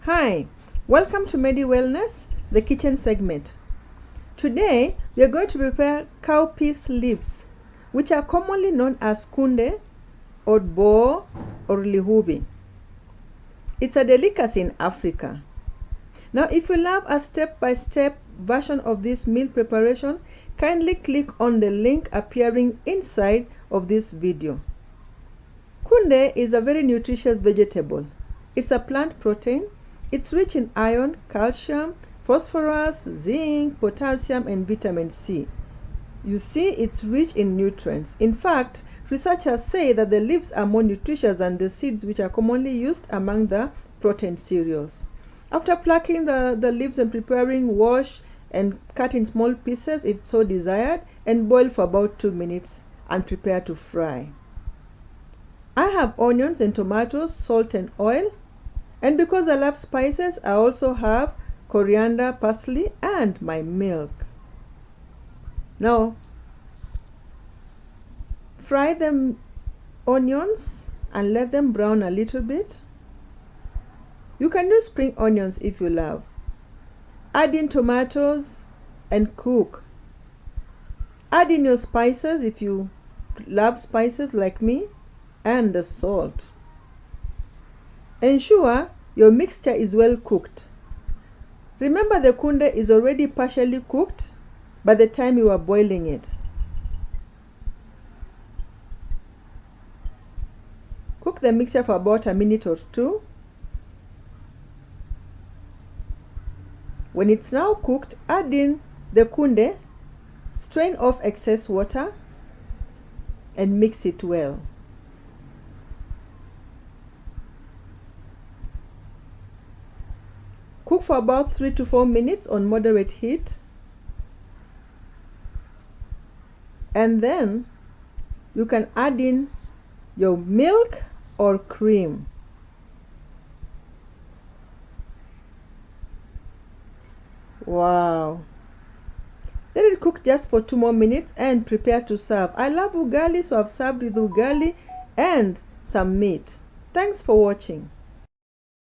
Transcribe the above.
Hi, welcome to Medi Wellness, the kitchen segment. Today we are going to prepare cowpeas leaves, which are commonly known as kunde, odbo, or lihubi. It's a delicacy in Africa. Now, if you love a step-by-step version of this meal preparation, kindly click on the link appearing inside of this video. Kunde is a very nutritious vegetable. It's a plant protein. It's rich in iron, calcium, phosphorus, zinc, potassium, and vitamin C. You see, it's rich in nutrients. In fact, researchers say that the leaves are more nutritious than the seeds, which are commonly used among the protein cereals. After plucking the leaves and preparing, wash and cut in small pieces if so desired, and boil for about 2 minutes and prepare to fry. I have onions and tomatoes, salt and oil. And because I love spices, I also have coriander, parsley, and my milk. Now, fry the onions and let them brown a little bit. You can use spring onions if you love. Add in tomatoes and cook. Add in your spices if you love spices like me, and the salt. Ensure your mixture is well cooked. Remember, the kunde is already partially cooked by the time you are boiling it. Cook the mixture for about a minute or two. When it's now cooked, add in the kunde, strain off excess water, and mix it well. Cook for about 3 to 4 minutes on moderate heat, and then you can add in your milk or cream. Wow! Let it cook just for 2 more minutes and prepare to serve. I love ugali, so I've served with ugali and some meat. Thanks for watching.